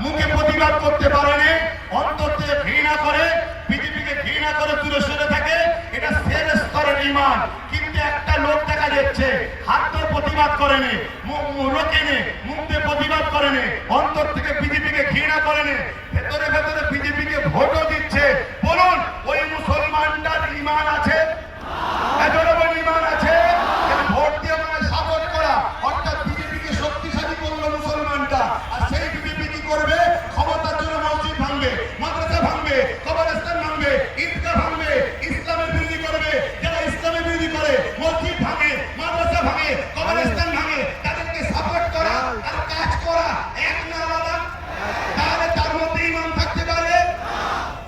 মুখে প্রতিবাদ করতে পারে না, অন্তর থেকে ঘৃণা করে, বিজেপিকে ঘৃণা করে দূরে সরে থাকে, এটা শেষ স্তরের ঈমান। কিন্তু একটা লোক দেখা যাচ্ছে হাত দিয়ে প্রতিবাদ করেনি, লোকেনে মুখ দিয়ে প্রতিবাদ করেনি, অন্তর থেকে বিজেপিকে ঘৃণা করেনি, ভেতরে ভেতরে বিজেপিকে ভোটও দিচ্ছে। বলুন ওই মুসলমানটার ঈমান আছে? ঈমান আছে? ভোট দিয়ে মানে সাপোর্ট করা, অর্থাৎ বিজেপিকে শক্তিশালী করলো মুসলমানটা। আর সেই বিজেপি কি করবে? ক্ষমতার জন্য মসজিদ ভাঙবে, মাদ্রাসা ভাঙবে, কবরস্থান ভাঙবে, ঈদগাহ ভাঙবে, ইসলামের বিরোধী করবে। যারা ইসলামের বিরোধী করে, মসজিদ ভাঙে, মাদ্রাসা ভাঙে, কবরস্থান ভাঙে, তাদেরকে সাপোর্ট করা আর কাজ করা এক না আলাদা? তাহলে তার মধ্যে ঈমান থাকতে পারে?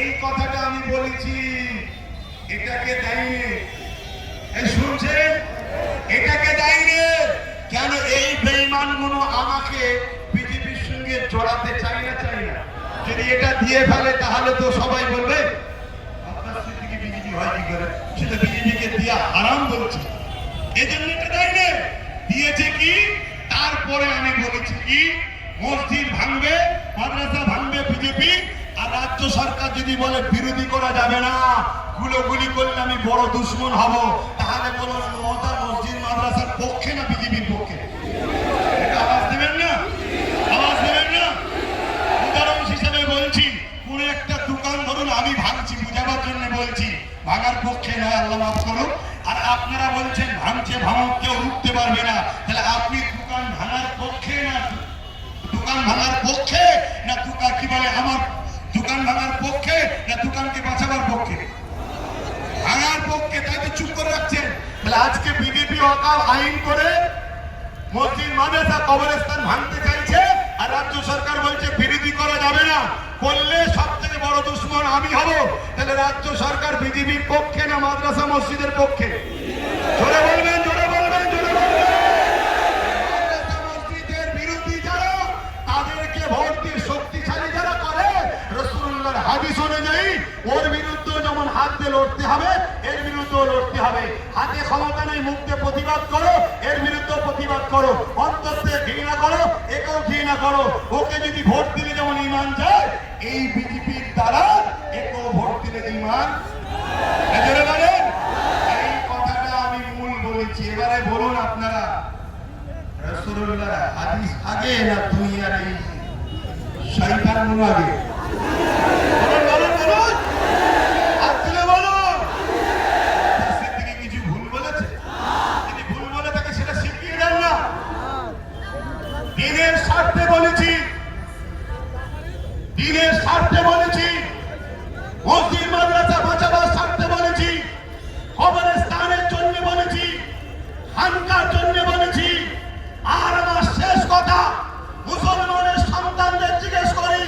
এই কথাটা আমি বলেছি, এটাকে দেয়নি। এই শুনছেন? এটাকে দেয়নি কেন? এই বেঈমানগুলো আমাকে বিজেপির সঙ্গে জড়াতে চাই না। যদি এটা দিয়ে ফেলে তাহলে তো সবাই বলবে আপনার থেকে বিজেপি হয় কি করে, সেটা বিজেপিকে দিয়ে হারাম বলছে। এজন্য এটা দেয়নি। দিয়েছে কি? তারপরে আমি বলেছি কি, মসজিদ ভাঙবে, মাদ্রাসা ভাঙবে বিজেপি। আর রাজ্য সরকার যদি বলে বিরোধী করা যাবে না, গুলি করলে আমি বড় দুশ্মন হব, তাহলে বলুন মমতা মসজিদ মাদ্রাসার পক্ষে না বিজেপির পক্ষে? এটা আওয়াজ দেবেন না? আওয়াজ দেবেন না? উদাহরণ হিসেবে বলছি, কোন একটা দোকান ধরুন আমি ভাঙছি, বুঝাবার জন্য বলছি, ভাঙার পক্ষে নয়, আল্লাহ মাফ করুন। আর আপনারা বলছেন ভাঙছে, ভাঙক, কেউ রুখতে পারবে না। তাহলে আপনি দোকান ভাঙার পক্ষে না দোকান ভাঙার পক্ষে না দোকান কি বলে আমার দোকান ভাঙার পক্ষে না দোকানকে বাঁচাবার পক্ষে? ভাঙার পক্ষে, তাই তো চুপ করে রাখছেন। তাহলে আজকে বিজেপি অকাল আইন করে মসজিদ মাদ্রাসা কবরস্থান ভাঙতে চাইছে, আর রাজ্য সরকার বলছে বিরোধী করা যাবে না, করলে সব থেকে বড় দুশ্মন আমি হব। তাহলে রাজ্য সরকার বিজেপির পক্ষে না মাদ্রাসা মসজিদের পক্ষে? জোরে বলবেন, জোরে বলবেন, জোরে বলবেন। মাদ্রাসা মসজিদের বিরোধী যারা, তাদেরকে ভোট দিয়ে শক্তিশালী যারা করে, রাসূলুল্লাহর হাদিস অনুযায়ী ওর বিরুদ্ধে যেমন হাত দিয়ে লড়তে হবে, এর বিরুদ্ধেও লড়তে হবে। হাতে ক্ষমতা নেই, মুখ দিয়ে প্রতিবাদ করো, এর বিরুদ্ধে প্রতিবাদ করো, অন্তর থেকে ঘৃণা করো, একেও ঘৃণা করো। ওকে যদি ভোট দিলে যেমন ঈমান যায়, এই বিজেপির দ্বারা একেও ভোট দিলে ঈমান বলেন। এই কথাটা আমি মূল বলেছি। এবারে বলুন আপনারা, রাসূলুল্লাহর হাদিস আগে না দুনিয়ার এই শয়তানগুলো আগে? দিনের স্বার্থে বলেছি, দিনের স্বার্থে বলেছি, মসজিদ মাদ্রাসা বাঁচাবার স্বার্থে বলেছি, কবরস্থানের জন্য বলেছি, খানকার জন্য বলেছি। আর আমার শেষ কথা, মুসলমানের সন্তানদের জিজ্ঞেস করি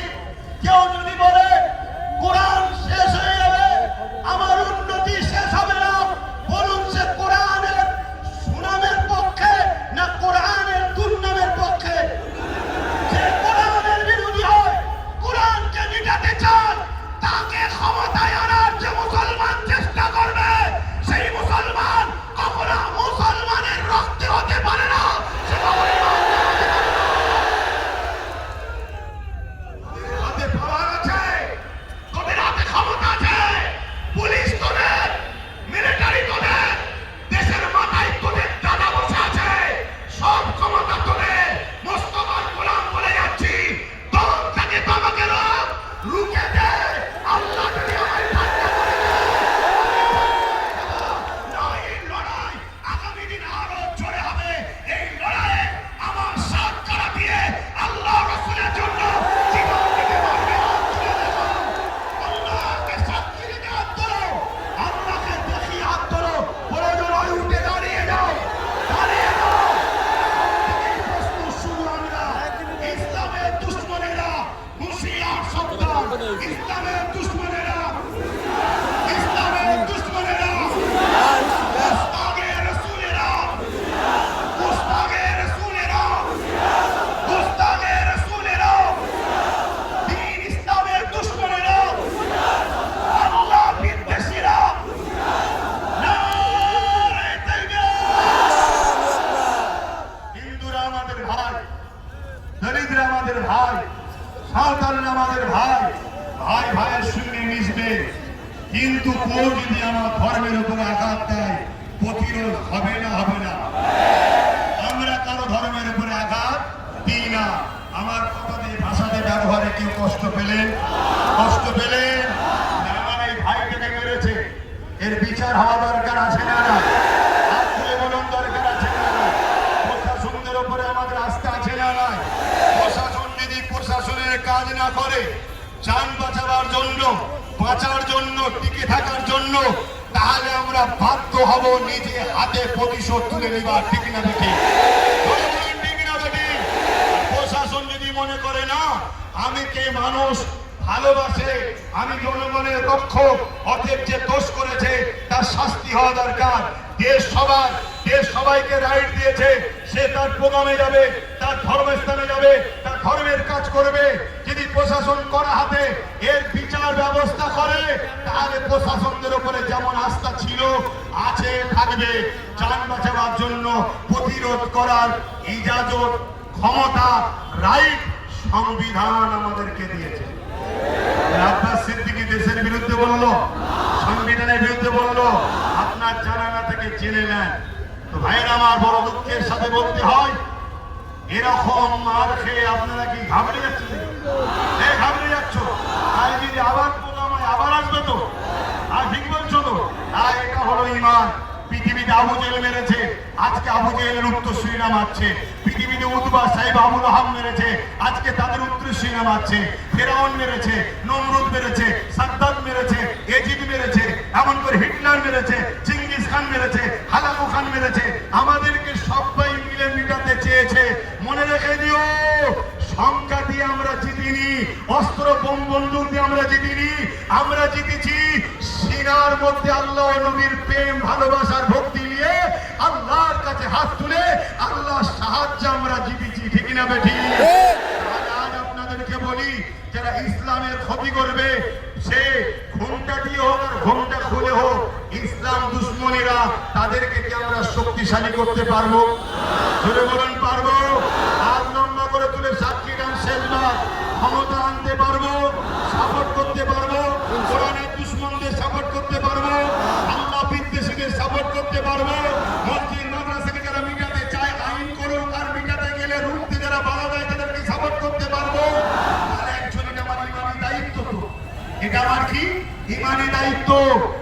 যদি আমার ধর্মের উপরে আঘাত দেয় প্রতিরোধ হবে না হবে না? আমরা কারো ধর্মের উপরে আঘাত দিই না। আমার কথাতে ভাষাতে ব্যবহারে কেউ কষ্ট পেলেন? কষ্ট পেলেন? আমার এই ভাইটাকে মেরেছে, এর বিচার হওয়া দরকার আছে না? হাত তুলে বলুন দরকার আছে না? প্রশাসনের উপরে আমাদের আস্থা আছে না? প্রশাসন যদি প্রশাসনের কাজ না করে, যান বাঁচাবার জন্য, বাঁচার জন্য, টিকে থাকার জন্য, তাহলে আমরা বাধ্য হব নিজে হাতে প্রতিশোধ তুলে নেবার। ঠিক না বেঠিক? ঠিক না বেঠিক? প্রশাসন যদি মনে করে না আমি কে মানুষ ভালোবাসে, আমি জনগণের রক্ষক, অতএব যে দোষ করেছে তার শাস্তি হওয়া দরকার। দেশ সবাইকে রাইট দিয়েছে, সে তার প্রোগ্রামে যাবে, তার ধর্মস্থানে যাবে, তার ধর্মের কাজ করবে। যদি প্রশাসন করা হাতে এর বিচার ব্যবস্থা করে, তাহলে প্রশাসনদের উপরে যেমন আস্থা ছিল, আছে, থাকবে। যান বাঁচাবার জন্য প্রতিরোধ করার ইজাজত, ক্ষমতা, রাইট সংবিধান আমাদেরকে দিয়েছে। আব্বাস সিদ্দিকী দেশের বিরুদ্ধে বললো, সংবিধানের বিরুদ্ধে বললো, আপনার জানা না থেকে জেনে নেন। তো ভাইয়ের আমার বড় দুঃখের সাথে বলতে হয়, এরকম মার খেয়ে আপনারা কি ঘাবড়ে যাচ্ছেন? ঘাবড়ে যাচ্ছ? আর যদি আবার প্রোগ্রামে আবার আসবে তো? আর ঠিক বলছো তো? আর এটা হলো ইমান। পৃথিবীতে আবু জেহেল মেরেছে, আজকে আবু জেহেলের উত্তরসূরিরা মারছে। পৃথিবীতে উতবা সাহেব আবুল আহাব মেরেছে, আজকে তাদের উত্তরসূরিরা মারছে। ফেরাউন মেরেছে, নমরুদ মেরেছে, সাদ্দাত মেরেছে, এজিদ মেরেছে, এমন করে হিটলার মেরেছে, চিঙ্গিস খান মেরেছে, হালাকু খান মেরেছে। আমাদেরকে সবাই মিলে মিটাতে চেয়েছে। মনে রেখে দিও, সংখ্যা দিয়ে আমরা জিতিনি, অস্ত্র বোম বন্দুক দিয়ে আমরা জিতিনি। আমরা জিতেছি সিনার মধ্যে আল্লাহ নবীর প্রেম, ভালোবাসার ভক্তি নিয়ে আল্লাহর কাছে হাত তুলে আল্লাহর সাহায্য আমরা জিতেছি। ঠিক না বেঠিক? আজ আপনাদেরকে বলি, যারা ইসলামের ক্ষতি করবে, সে ঘোমটা দিয়ে হোক আর ঘোমটা খুলে হোক, ইসলাম দুশ্মনীরা, তাদেরকে কি আমরা শক্তিশালী করতে পারবো? ধরে বলুন পারবো? হাত লম্বা করে তুলে সাক্ষী গান শেষবার ক্ষমতা আনতে পারবো, সাপোর্ট করতে পারবো, কোরআনের দুশ্মনদের সাপোর্ট করতে পারবো, আল্লাহ বিদ্বেষীদের সাপোর্ট করতে পারবো। মসজিদ মাদ্রাসাকে যারা মিটাতে চায় আইন করুক, আর মিটাতে গেলে রুখতে যারা বাধা দেয় তাদেরকে সাপোর্ট করতে পারবো। আর একজন, এটা আমার ইমানি দায়িত্ব। তো এটা আমার কি ইমানি দায়িত্ব।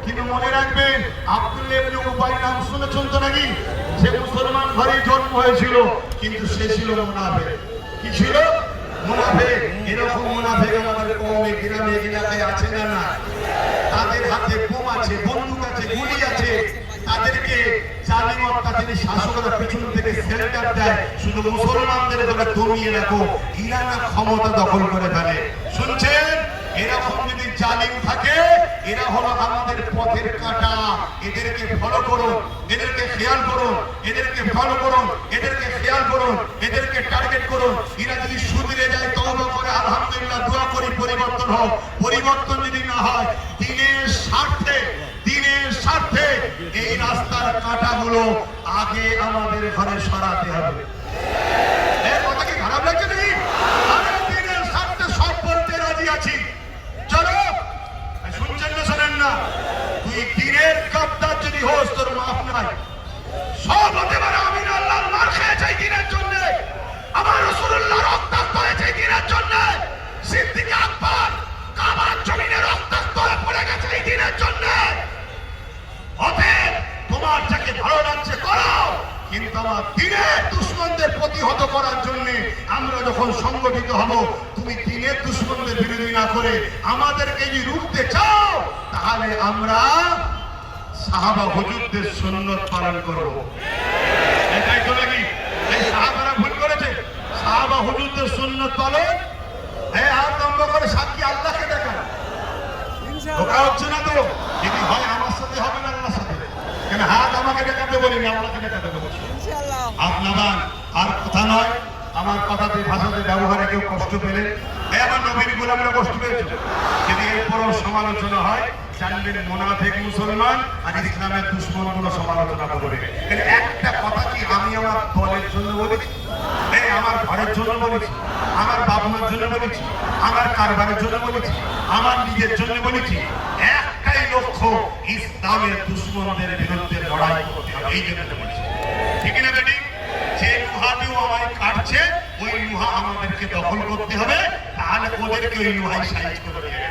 কিন্তু মনে রাখবেন, আব্দুল্লাহ ইবনে উবাই নাম শুনেছেন তো নাকি? সে মুসলমান ঘরে জন্ম হয়েছিল, কিন্তু সে ছিল মুনাফিক। কি ছিল? মুনাফিক। এরকম মুনাফিক আমাদের কওমে, গ্রামে, এলাকায় আছে না? না। তাদের হাতে বোম আছে, বন্দুক আছে, গুলি আছে। তাদেরকে জালিম অত্যাচারী শাসকরা পিছন থেকে সেন্টার দেয়, শুধু মুসলমানদের তোমরা দমিয়ে রাখো, ইরানা ক্ষমতা দখল করে ফেলে। শুনছেন? এরকম যদি জালিম থাকে, এরা হলো আমাদের পথের কাঁটা। এদেরকে ফলো করুন, এদেরকে খেয়াল করুন, এদেরকে ফলো করুন, এদেরকে খেয়াল করুন, এদেরকে টার্গেট করুন। এরা যদি সুধরে যায়, তওবা করে আলহামদুলিল্লাহ, দোয়া করি পরিবর্তন হোক। পরিবর্তন যদি না হয়, দিনের স্বার্থে এই রাস্তার কাঁটাগুলো আগে আমাদের ঘরে সরাতে হবে। এর কথা কি খারাপ লাগছে নাকি? আমি দিনের স্বার্থে সব বলতে রাজি আছি। চলো, শুনছেন না শোনেন না? তুই দিনের গাদ্দার যদি হোস, তোর মাফ নাই। সব হতে পারে, আমি আল্লাহর মার খেয়েছি দিনের জন্য, আমার রাসূলুল্লাহ রক্তাক্ত হয়েছে দিনের জন্য, সিদ্দিক আকবর কাবার জমিনে রক্তাক্ত হয়ে পড়ে গেছে এই দিনের জন্য। অতএব তোমার যাকে ভালো লাগছে করো, কিন্তু আমার দিনের দুশ্মনদের প্রতিহত করার জন্য আমরা যখন সংগঠিত হব, তুমি দিনের দুশ্মনদের বিরোধী না করে আমাদেরকে যদি রুখতে চাও, তাহলে আমরা সাহাবা হুজুরদের সুন্নত পালন করব। এটাই তো নাকি? এই সাহাবারা ভুল করেছে? সাহাবা হুজুরদের সুন্নত পালন। এই হাত লম্বা করে সাক্ষী আল্লাহকে দেখান। ধোকা হচ্ছে না তো? যদি হয় আমার সাথে হবে না আল্লাহর সাথে। কেন হাত আমাকে দেখাতে বলিনি, আল্লাহকে দেখাতে বলেছি। আপনার আর কথা নয়, আমার কথাতে ভাষাতে ব্যবহারে কেউ কষ্ট পেলে, আমার নবীর গোলামরা কষ্ট পেয়েছে, যদি এরপরও সমালোচনা হয়, জানবেন মুনাফিক মুসলমান আর ইসলামের দুশ্মনগুলো সমালোচনা করবে। একটা কথা কি আমি আমার দলের জন্য বলেছি, আমার ঘরের জন্য বলেছি, আমার বাবা মার জন্য বলেছি, আমার কারবারের জন্য বলেছি, আমার নিজের জন্য বলেছি? একটাই লক্ষ্য, ইসলামের দুশ্মনদের বিরুদ্ধে লড়াই করতে হবে। এই জন্য বলছি, ঠিক না বেটি? যে লোহা দিয়েও আমায় কাটছে, ওই লোহা আমাদেরকে দখল করতে হবে, তাহলে ওদেরকে ওই লোহাই সাইজ করে দিয়ে